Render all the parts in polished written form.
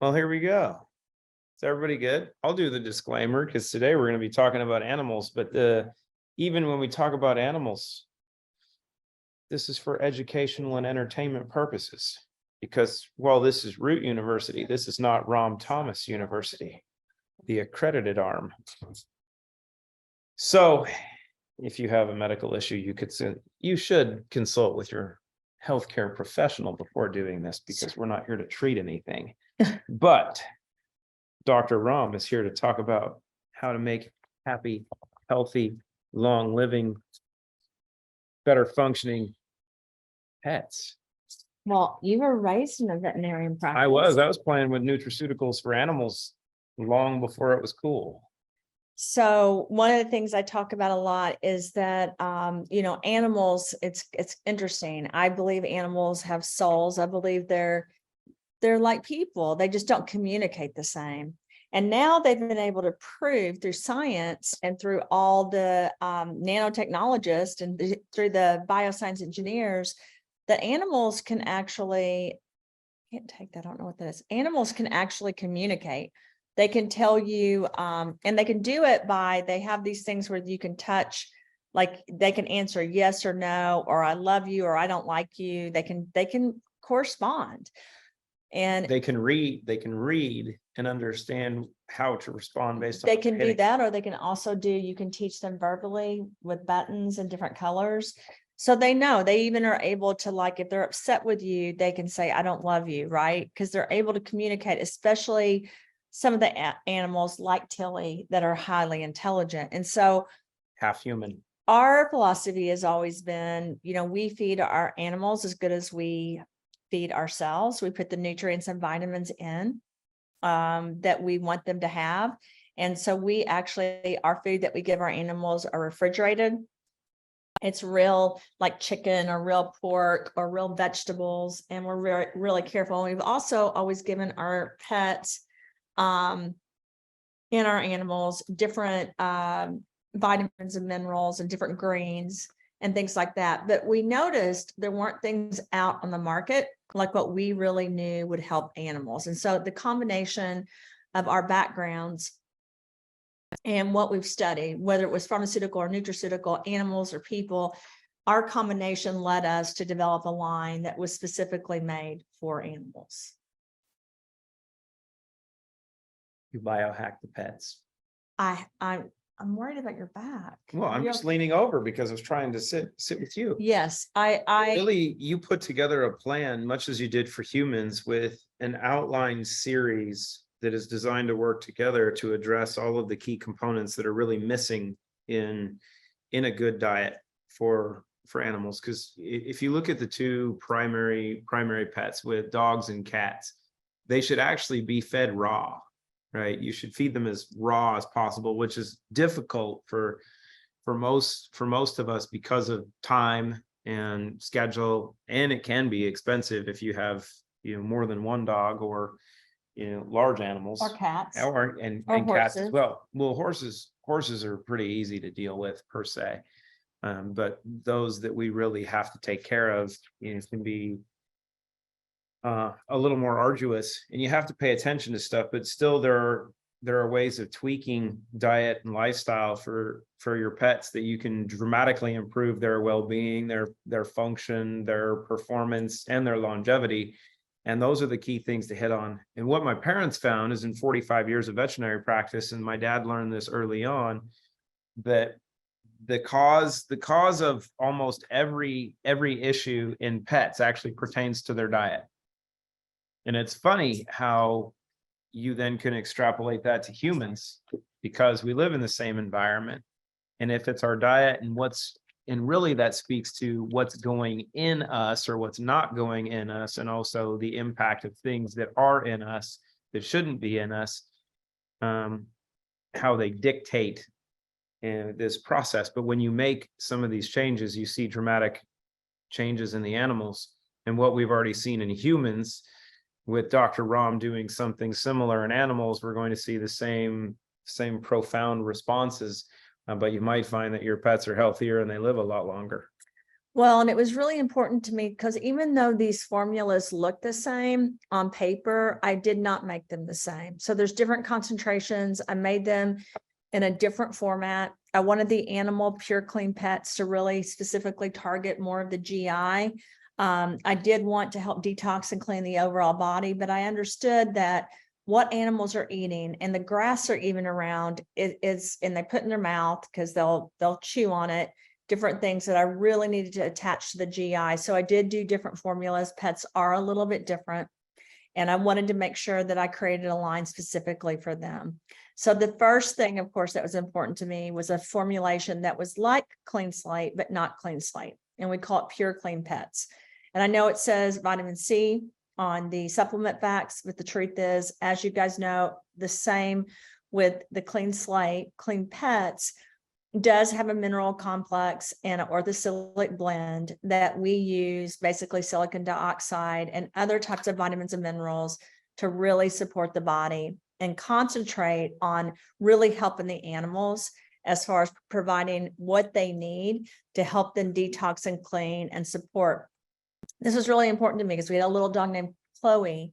Well, here we go. Is everybody good? I'll do the disclaimer because today we're going to be talking about animals, but even when we talk about animals, this is for educational and entertainment purposes. Because while this is Root University, this is not Rom Thomas University, the accredited arm. So if you have a medical issue, you should consult with your healthcare professional before doing this, because we're not here to treat anything. But Dr. Rom is here to talk about how to make happy, healthy, long living, better functioning pets. Well, you were raised in a veterinarian practice. I was playing with nutraceuticals for animals long before it was cool. So one of the things I talk about a lot is that, animals, it's interesting. I believe animals have souls. I believe they're like people. They just don't communicate the same. And now they've been able to prove through science and through all the nanotechnologists and through the bioscience engineers that animals can actually, I can't take that, I don't know what that is. Animals can actually communicate. They can tell you, and they can do it they have these things where you can touch, like they can answer yes or no, or I love you, or I don't like you. They can correspond. And they can read and understand how to respond based on. They can do that, or they can also you can teach them verbally with buttons and different colors. So they know, they even are able to, like, if they're upset with you, they can say, I don't love you, right? Because they're able to communicate, especially some of the animals like Tilly that are highly intelligent. And so half human. Our philosophy has always been, we feed our animals as good as we feed ourselves. We put the nutrients and vitamins in that we want them to have. And so our food that we give our animals are refrigerated. It's real, like chicken or real pork or real vegetables. And we're really careful. And we've also always given our pets and our animals different vitamins and minerals and different greens and things like that. But we noticed there weren't things out on the market like what we really knew would help animals. And so the combination of our backgrounds and what we've studied, whether it was pharmaceutical or nutraceutical, animals or people, our combination led us to develop a line that was specifically made for animals. You biohack the pets. I'm worried about your back. Well, I'm just leaning over because I was trying to sit with you. Yes, really, you put together a plan, much as you did for humans, with an outline series that is designed to work together to address all of the key components that are really missing in a good diet for animals. Because if you look at the two primary pets with dogs and cats, they should actually be fed raw. Right, you should feed them as raw as possible, which is difficult for most of us because of time and schedule, and it can be expensive if you have more than one dog or large animals or cats and cats as well. Well, horses are pretty easy to deal with per se, but those that we really have to take care of can be a little more arduous, and you have to pay attention to stuff, but still there are ways of tweaking diet and lifestyle for your pets that you can dramatically improve their well-being, their function, their performance, and their longevity. And those are the key things to hit on. And what my parents found is, in 45 years of veterinary practice, and my dad learned this early on, that the cause of almost every issue in pets actually pertains to their diet. And it's funny how you then can extrapolate that to humans, because we live in the same environment. And if it's our diet and really that speaks to what's going in us or what's not going in us, and also the impact of things that are in us that shouldn't be in us, how they dictate this process. But when you make some of these changes, you see dramatic changes in the animals. And what we've already seen in humans, with Dr. Rom doing something similar in animals, we're going to see the same profound responses, but you might find that your pets are healthier and they live a lot longer. Well, and it was really important to me because even though these formulas look the same on paper, I did not make them the same. So there's different concentrations. I made them in a different format. I wanted the animal Pure Clean Pets to really specifically target more of the GI. I did want to help detox and clean the overall body, but I understood that what animals are eating and the grass they're even around is, and they put in their mouth because they'll chew on it, different things that I really needed to attach to the GI. So I did do different formulas. Pets are a little bit different. And I wanted to make sure that I created a line specifically for them. So the first thing, of course, that was important to me was a formulation that was like Clean Slate, but not Clean Slate. And we call it Pure Clean Pets. And I know it says vitamin C on the supplement facts, but the truth is, as you guys know, the same with the Clean Slate, Clean Pets does have a mineral complex and an orthosilic blend that we use, basically silicon dioxide and other types of vitamins and minerals to really support the body and concentrate on really helping the animals as far as providing what they need to help them detox and clean and support. This was really important to me because we had a little dog named Chloe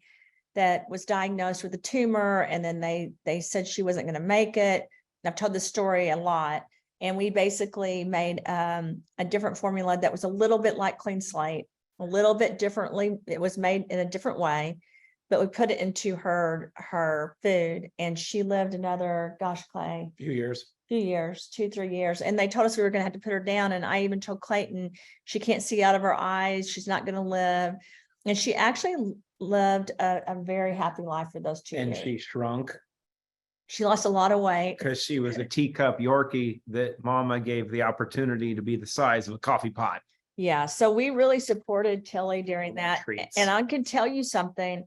that was diagnosed with a tumor, and then they said she wasn't going to make it. I've told this story a lot. And we basically made a different formula that was a little bit like Clean Slate, a little bit differently. It was made in a different way, but we put it into her food, and she lived another, gosh, Clay, Few years. 2-3 years. And they told us we were going to have to put her down. And I even told Clayton, she can't see out of her eyes. She's not going to live. And she actually lived a very happy life for those 2 years. And she shrunk She lost a lot of weight. because she was a teacup Yorkie that mama gave the opportunity to be the size of a coffee pot. Yeah. So we really supported Tilly during that. Treats. And I can tell you something.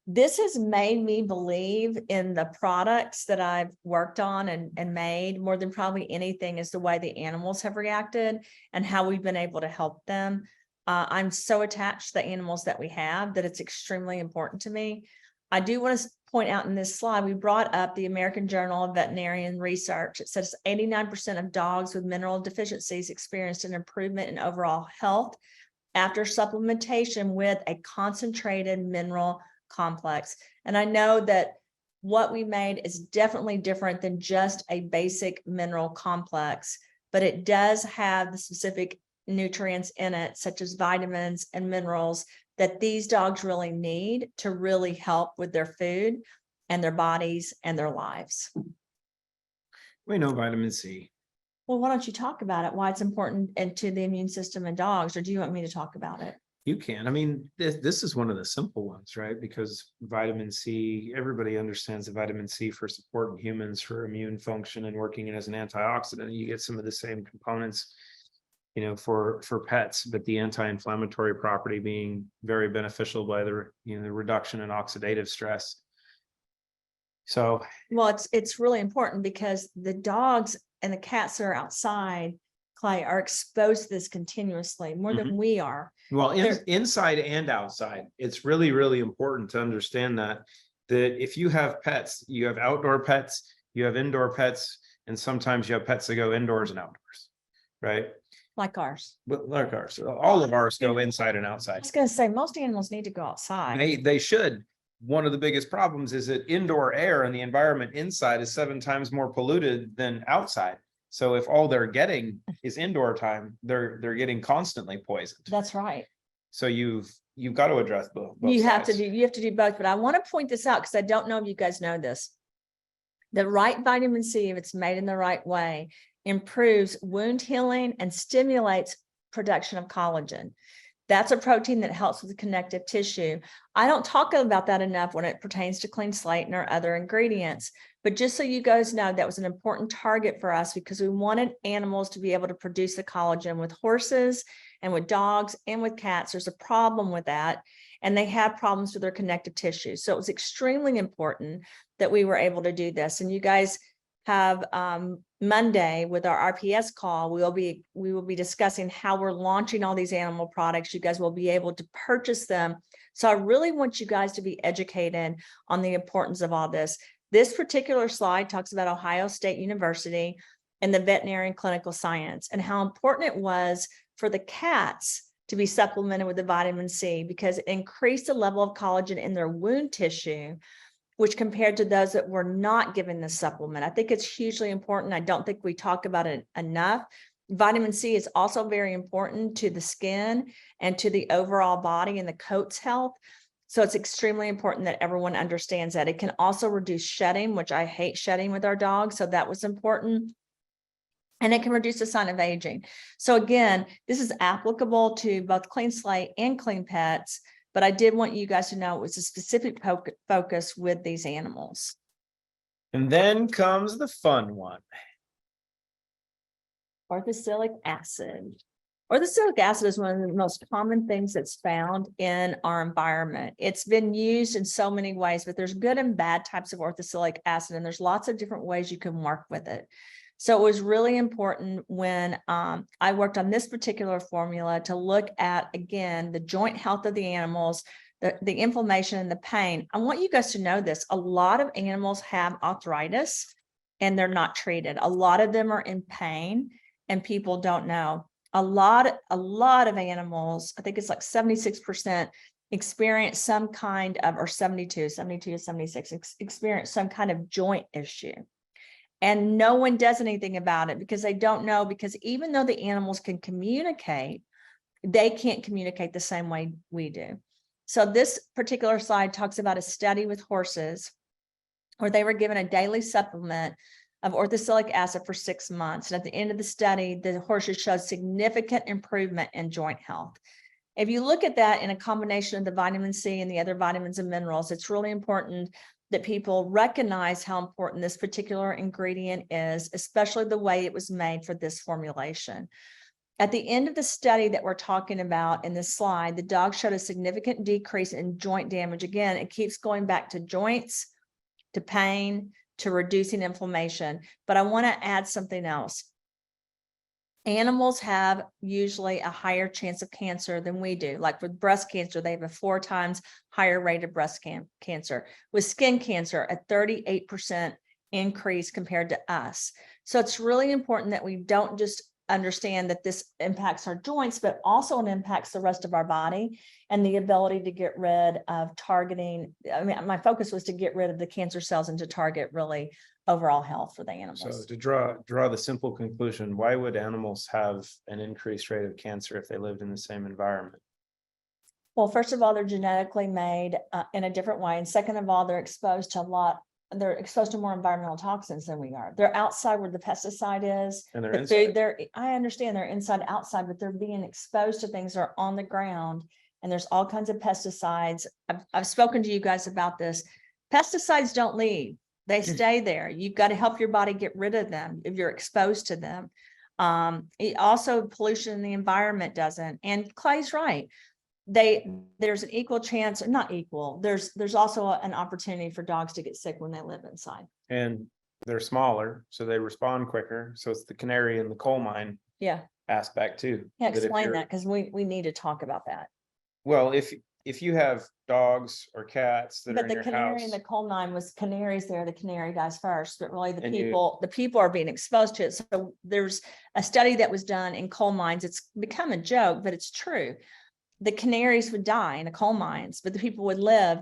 This has made me believe in the products that I've worked on and made more than probably anything is the way the animals have reacted and how we've been able to help them. I'm so attached to the animals that we have that it's extremely important to me. I do want to point out in this slide, we brought up the American Journal of Veterinarian Research. It says 89% of dogs with mineral deficiencies experienced an improvement in overall health after supplementation with a concentrated mineral complex. And I know that what we made is definitely different than just a basic mineral complex, but it does have the specific nutrients in it, such as vitamins and minerals that these dogs really need to really help with their food and their bodies and their lives. We know vitamin C. Well, why don't you talk about it, why it's important and to the immune system in dogs, or do you want me to talk about it? You can. I mean, this is one of the simple ones, right? Because vitamin C, everybody understands the vitamin C for supporting humans for immune function and working as an antioxidant. You get some of the same components, for pets, but the anti-inflammatory property being very beneficial by the reduction in oxidative stress. So, well, it's really important because the dogs and the cats that are outside, Clay, are exposed to this continuously more than we are. Well, inside and outside, it's really, really important to understand that if you have pets, you have outdoor pets, you have indoor pets, and sometimes you have pets that go indoors and outdoors, right? Like ours. But like ours, all of ours go inside and outside. I was going to say, most animals need to go outside. They should. One of the biggest problems is that indoor air and the environment inside is 7 times more polluted than outside. So if all they're getting is indoor time, they're getting constantly poisoned. That's right. So you've got to address both. You have to do both. But I want to point this out because I don't know if you guys know this. The right vitamin C, if it's made in the right way, improves wound healing and stimulates production of collagen. That's a protein that helps with the connective tissue. I don't talk about that enough when it pertains to Clean Slate and our other ingredients. But just so you guys know, that was an important target for us because we wanted animals to be able to produce the collagen. With horses and with dogs and with cats, there's a problem with that. And they have problems with their connective tissue. So it was extremely important that we were able to do this. And you guys have Monday with our RPS call, we will be discussing how we're launching all these animal products. You guys will be able to purchase them. So I really want you guys to be educated on the importance of all this. This particular slide talks about Ohio State University and the veterinary and clinical science and how important it was for the cats to be supplemented with the vitamin C because it increased the level of collagen in their wound tissue, which compared to those that were not given the supplement. I think it's hugely important. I don't think we talk about it enough. Vitamin C is also very important to the skin and to the overall body and the coat's health. So it's extremely important that everyone understands that. It can also reduce shedding, which I hate shedding with our dogs. So that was important. And it can reduce the sign of aging. So again, this is applicable to both Clean Slate and Clean Pets, but I did want you guys to know it was a specific focus with these animals. And then comes the fun one. Orthosilic acid. Orthosilic acid is one of the most common things that's found in our environment. It's been used in so many ways, but there's good and bad types of orthosilic acid, and there's lots of different ways you can work with it. So it was really important when I worked on this particular formula to look at, again, the joint health of the animals, the inflammation and the pain. I want you guys to know this. A lot of animals have arthritis and they're not treated. A lot of them are in pain and people don't know. A lot of animals, I think it's like 76% experience some kind of, or 72 to 76, experience some kind of joint issue. And no one does anything about it because they don't know, because even though the animals can communicate, they can't communicate the same way we do. So this particular slide talks about a study with horses where they were given a daily supplement of orthosilic acid for 6 months. And at the end of the study, the horses showed significant improvement in joint health. If you look at that in a combination of the vitamin C and the other vitamins and minerals, it's really important that people recognize how important this particular ingredient is, especially the way it was made for this formulation. At the end of the study that we're talking about in this slide, the dog showed a significant decrease in joint damage. Again, it keeps going back to joints, to pain, to reducing inflammation. But I want to add something else. Animals have usually a higher chance of cancer than we do. Like with breast cancer, they have a 4 times higher rate of breast cancer. With skin cancer, a 38% increase compared to us. So it's really important that we don't just understand that this impacts our joints, but also it impacts the rest of our body and the ability to get rid of targeting. I mean, my focus was to get rid of the cancer cells and to target really overall health for the animals. So to draw the simple conclusion, why would animals have an increased rate of cancer if they lived in the same environment? Well, first of all, they're genetically made in a different way. And second of all, they're exposed to more environmental toxins than we are. They're outside where the pesticide is. And they're the inside. food, I understand they're inside, outside, but they're being exposed to things that are on the ground. And there's all kinds of pesticides. I've spoken to you guys about this. Pesticides don't leave. They stay there. You've got to help your body get rid of them if you're exposed to them. Also, pollution in the environment doesn't. And Clay's right. There's an equal chance, or not equal. There's also an opportunity for dogs to get sick when they live inside. And they're smaller, so they respond quicker. So it's the canary in the coal mine aspect too. Yeah, explain that because we need to talk about that. Well, if you have dogs or cats that are But in the your canary house, in the coal mine was canaries there. The canary dies first, but really the people are being exposed to it. So there's a study that was done in coal mines. It's become a joke, but it's true. The canaries would die in the coal mines, but the people would live,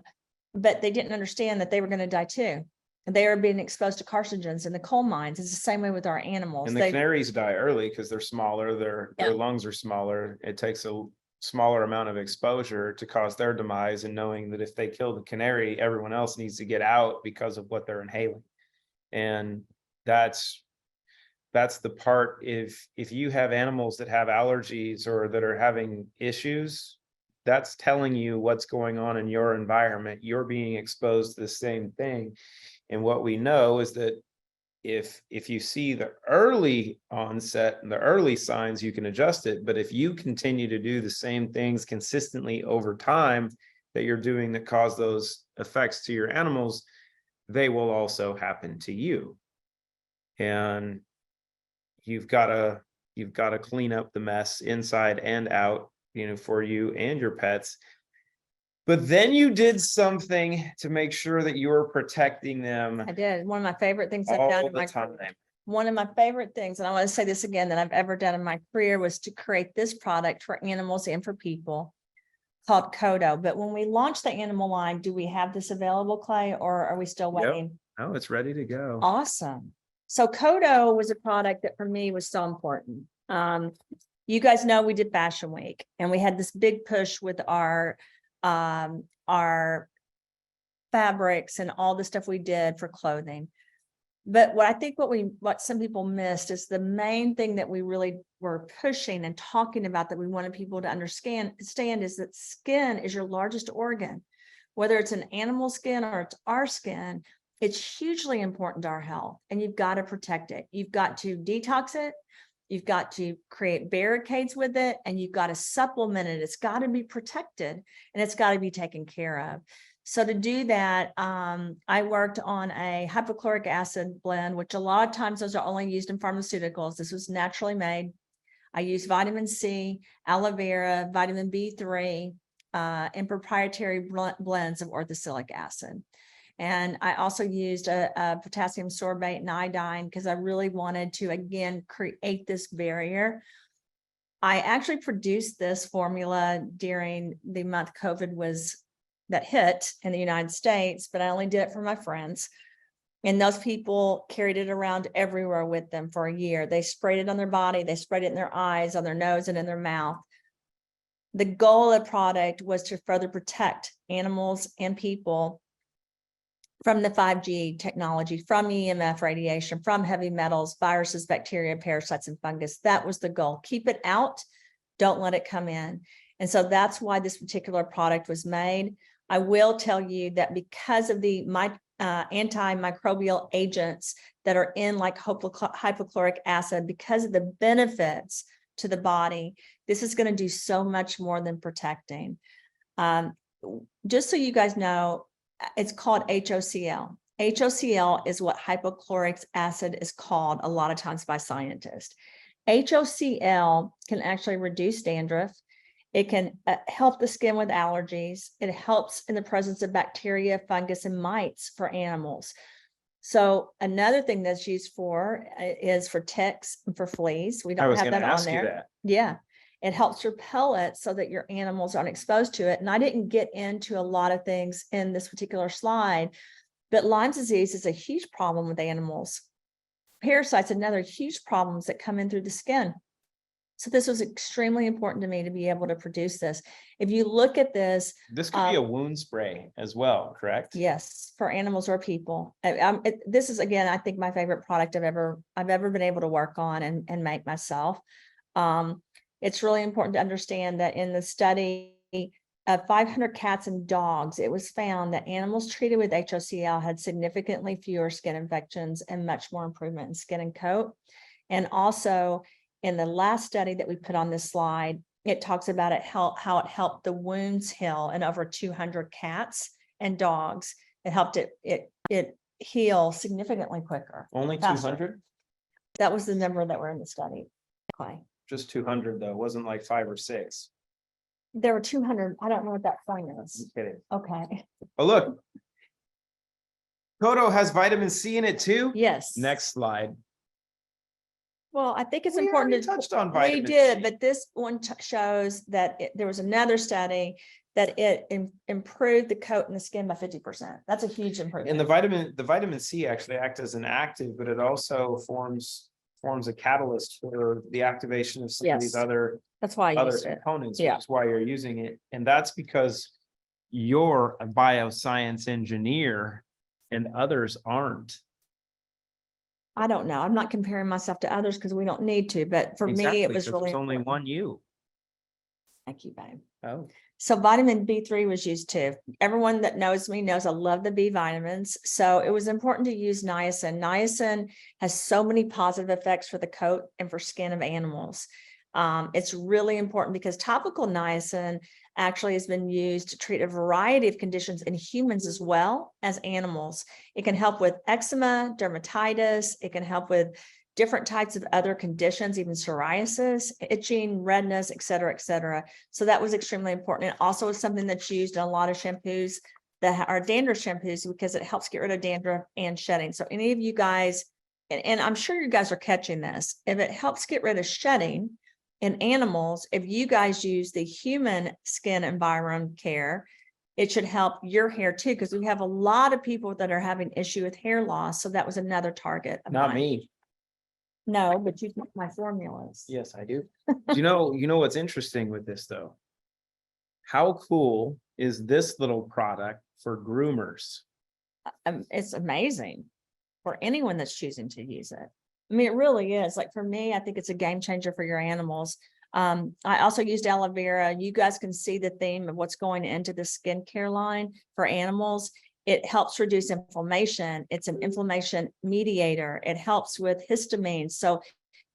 but they didn't understand that they were going to die too. And they are being exposed to carcinogens in the coal mines. It's the same way with our animals. and the canaries die early because they're smaller, their lungs are smaller. It takes a smaller amount of exposure to cause their demise, and knowing that if they kill the canary, everyone else needs to get out because of what they're inhaling. And that's the part, if you have animals that have allergies or that are having issues, that's telling you what's going on in your environment. You're being exposed to the same thing. And what we know is that if you see the early onset and the early signs, you can adjust it. But if you continue to do the same things consistently over time that you're doing that cause those effects to your animals, they will also happen to you. And you've got to clean up the mess inside and out, for you and your pets. But then you did something to make sure that you were protecting them. I did. One of my favorite things I've done all in my the time. one of my favorite things, and I want to say this again, that I've ever done in my career was to create this product for animals and for people called Coato. But when we launched the animal line, do we have this available, Clay, or are we still Yep. waiting? Oh, it's ready to go. Awesome. So Coato was a product that for me was so important. You guys know we did Fashion Week and we had this big push with our fabrics and all the stuff we did for clothing. But what I think what some people missed is the main thing that we really were pushing and talking about that we wanted people to understand is that skin is your largest organ. Whether it's an animal skin or it's our skin, it's hugely important to our health, and you've got to protect it. You've got to detox it. You've got to create barricades with it, and you've got to supplement it. It's got to be protected and it's got to be taken care of. So to do that, I worked on a hypochlorous acid blend, which a lot of times those are only used in pharmaceuticals. This was naturally made. I used vitamin C, aloe vera, vitamin B3, and proprietary blends of orthosilic acid. And I also used a potassium sorbate and iodine because I really wanted to, again, create this barrier. I actually produced this formula during the month COVID that hit in the United States, but I only did it for my friends. And those people carried it around everywhere with them for a year. They sprayed it on their body, they sprayed it in their eyes, on their nose, and in their mouth. The goal of the product was to further protect animals and people from the 5G technology, from EMF radiation, from heavy metals, viruses, bacteria, parasites, and fungus. That was the goal. Keep it out. Don't let it come in. And so that's why this particular product was made. I will tell you that because of the antimicrobial agents that are in like hypochlorous acid, because of the benefits to the body, this is going to do so much more than protecting. Just so you guys know, it's called HOCL. HOCL is what hypochlorous acid is called a lot of times by scientists. HOCL can actually reduce dandruff. It can help the skin with allergies. It helps in the presence of bacteria, fungus, and mites for animals. So another thing that's used for is for ticks and for fleas. We don't have that on there. Yeah. It helps repel it so that your animals aren't exposed to it. And I didn't get into a lot of things in this particular slide, but Lyme disease is a huge problem with animals. Parasites, another huge problems that come in through the skin. So this was extremely important to me to be able to produce this. If you look at this, this could be a wound spray as well, correct? Yes, for animals or people. This is, again, I think my favorite product I've ever been able to work on and make myself. It's really important to understand that in the study of 500 cats and dogs, it was found that animals treated with HOCL had significantly fewer skin infections and much more improvement in skin and coat. And also in the last study that we put on this slide, it talks about how it helped the wounds heal in over 200 cats and dogs. It helped it heal significantly quicker. Only 200? That was the number that were in the study, Clay. Just 200 though, it wasn't like 5 or 6. There were 200. I don't know what that point is. I'm kidding. Okay. Oh, look. Coato has vitamin C in it too? Yes. Next slide. Well, I think it's We important already touched on vitamin we did, C. but this one shows that there was another study that it improved the coat and the skin by 50%. That's a huge improvement. And the vitamin C actually acts as an active, but it also forms a catalyst for the activation of some of these other That's why I used it. components, Yeah. which is why you're using it. And that's because you're a bioscience engineer and others aren't. I don't know. I'm not comparing myself to others because we don't need to, but for me, it was 'cause really there's only important. one you. Thank you, babe. Oh. So vitamin B3 was used too. Everyone that knows me knows I love the B vitamins. So it was important to use niacin. Niacin has so many positive effects for the coat and for skin of animals. It's really important because topical niacin actually has been used to treat a variety of conditions in humans as well as animals. It can help with eczema, dermatitis. It can help with different types of other conditions, even psoriasis, itching, redness, et cetera, et cetera. So that was extremely important. It also is something that's used in a lot of shampoos that are dandruff shampoos because it helps get rid of dandruff and shedding. So any of you guys and I'm sure you guys are catching this, if it helps get rid of shedding in animals, if you guys use the human skin environment care, it should help your hair too, because we have a lot of people that are having issue with hair loss. So that was another target of Not mine. me. No, but you took my formulas. Yes, I do. You know what's interesting with this though? How cool is this little product for groomers? It's amazing for anyone that's choosing to use it. I mean, it really is. Like for me, I think it's a game changer for your animals. I also used aloe vera. You guys can see the theme of what's going into the skincare line for animals. It helps reduce inflammation. It's an inflammation mediator. It helps with histamine. So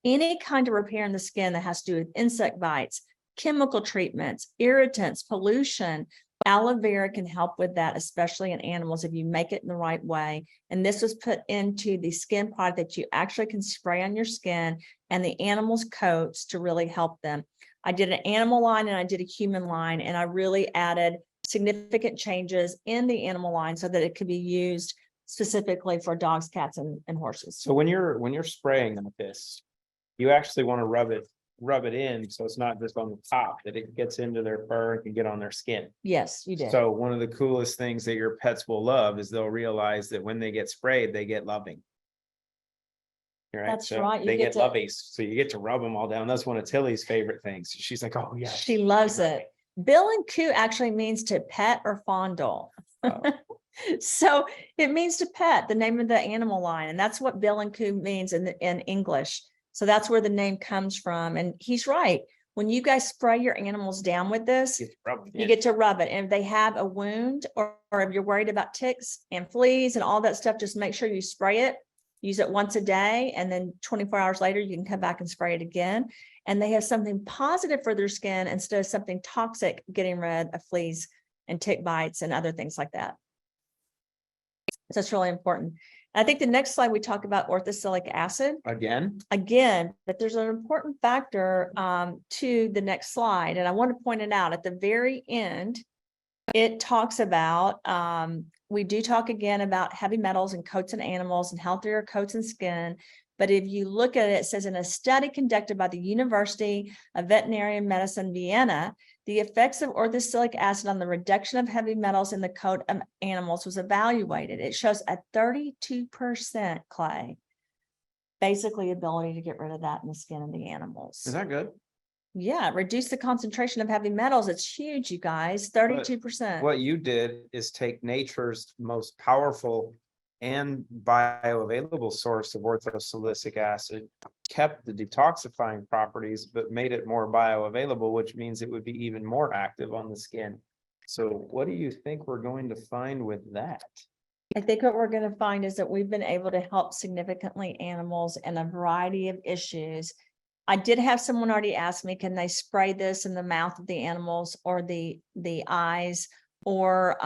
any kind of repair in the skin that has to do with insect bites, chemical treatments, irritants, pollution, aloe vera can help with that, especially in animals if you make it in the right way. And this was put into the skin product that you actually can spray on your skin and the animal's coats to really help them. I did an animal line and I did a human line, and I really added significant changes in the animal line so that it could be used specifically for dogs, cats, and horses. So when you're spraying with this, you actually want to rub it in, so it's not just on the top, that it gets into their fur and can get on their skin. Yes, you did. So one of the coolest things that your pets will love is they'll realize that when they get sprayed, they get loving. Right? That's So right. You they get get to- lovey. So you get to rub them all down. That's one of Tilly's favorite things. She's like, oh yeah. She loves it. Bill and coo actually means to pet or fondle. Oh. So it means to pet, the name of the animal line. And that's what Bill and coo means in English. So that's where the name comes from. And he's right. When you guys spray your animals down with this, you get to rub it. And if they have a wound or if you're worried about ticks and fleas and all that stuff, just make sure you spray it. Use it once a day, and then 24 hours later, you can come back and spray it again. And they have something positive for their skin instead of something toxic, getting rid of fleas and tick bites and other things like that. So it's really important. I think the next slide, we talk about orthosilic acid. Again, But there's an important factor to the next slide. And I want to point it out at the very end. It talks about, we do talk again about heavy metals in coats and animals and healthier coats and skin. But if you look at it, it says in a study conducted by the University of Veterinary Medicine, Vienna, the effects of orthosilic acid on the reduction of heavy metals in the coat of animals was evaluated. It shows a 32%, Clay, basically ability to get rid of that in the skin of the animals. is that good? Yeah, reduce the concentration of heavy metals. It's huge, you guys, 32%. What you did is take nature's most powerful and bioavailable source of orthosilicic acid, kept the detoxifying properties, but made it more bioavailable, which means it would be even more active on the skin. So what do you think we're going to find with that? I think what we're going to find is that we've been able to help significantly animals in a variety of issues. I did have someone already ask me, can they spray this in the mouth of the animals or the eyes or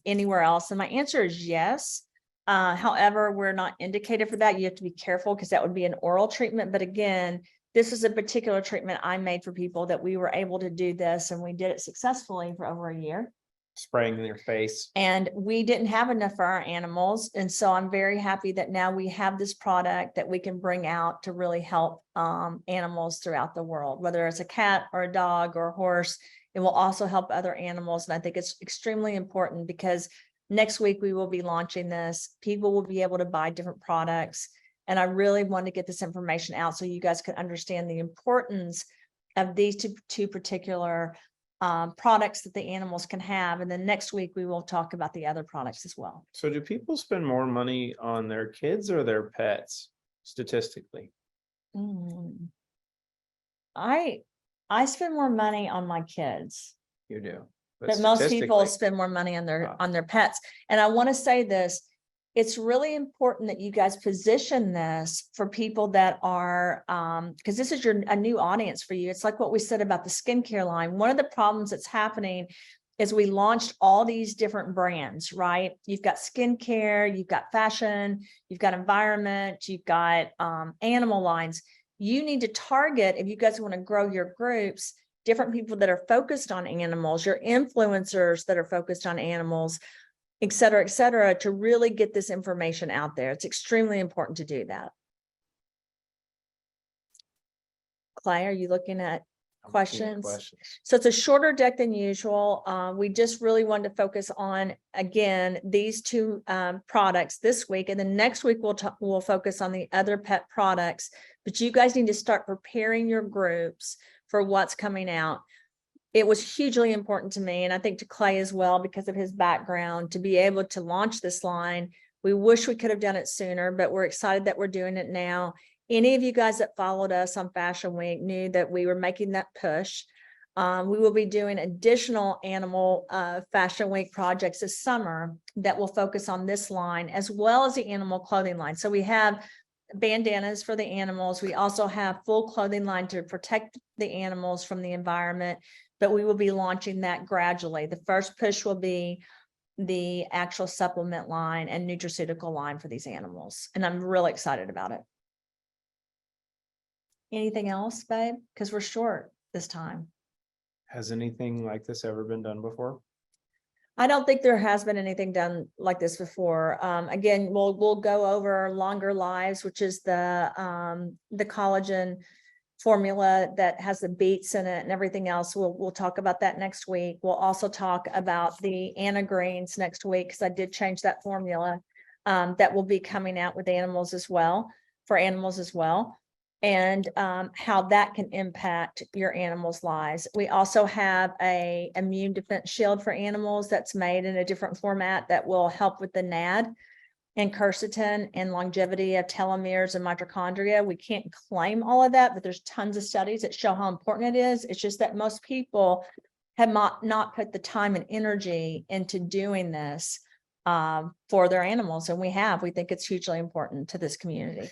anywhere else? And my answer is yes. However, we're not indicated for that. You have to be careful because that would be an oral treatment. But again, this is a particular treatment I made for people that we were able to do this, and we did it successfully for over a year. Spraying in their face. And we didn't have enough for our animals. And so I'm very happy that now we have this product that we can bring out to really help animals throughout the world, whether it's a cat or a dog or a horse. It will also help other animals. And I think it's extremely important because next week we will be launching this. People will be able to buy different products. And I really want to get this information out so you guys can understand the importance of these two particular products that the animals can have. And then next week we will talk about the other products as well. So do people spend more money on their kids or their pets statistically? I spend more money on my kids, You do. but most people statistically- spend more money on Wow. their pets. And I want to say this, it's really important that you guys position this for people that are, because this is a new audience for you. It's like what we said about the skincare line. One of the problems that's happening is we launched all these different brands, right? You've got skincare, you've got fashion, you've got environment, you've got animal lines. You need to target, if you guys want to grow your groups, different people that are focused on animals, your influencers that are focused on animals, et cetera, to really get this information out there. It's extremely important to do that. Clay, are you looking at I'm looking at questions? questions. So it's a shorter deck than usual. We just really wanted to focus on, again, these two products this week. And then next week, we'll focus on the other pet products. But you guys need to start preparing your groups for what's coming out. It was hugely important to me, and I think to Clay as well, because of his background, to be able to launch this line. We wish we could have done it sooner, but we're excited that we're doing it now. Any of you guys that followed us on Fashion Week knew that we were making that push. We will be doing additional animal Fashion Week projects this summer that will focus on this line, as well as the animal clothing line. So we have bandanas for the animals. We also have full clothing line to protect the animals from the environment, but we will be launching that gradually. The first push will be the actual supplement line and nutraceutical line for these animals. And I'm really excited about it. Anything else, babe? Because we're short this time. Has anything like this ever been done before? I don't think there has been anything done like this before. Again, we'll go over longer lives, which is the collagen formula that has the beets in it and everything else. We'll talk about that next week. We'll also talk about the anagreens next week, because I did change that formula that will be coming out with animals as well, for animals as well, and how that can impact your animals' lives. We also have a immune defense shield for animals that's made in a different format that will help with the NAD and quercetin and longevity of telomeres and mitochondria. We can't claim all of that, but there's tons of studies that show how important it is. It's just that most people have not put the time and energy into doing this for their animals. And we think it's hugely important to this community.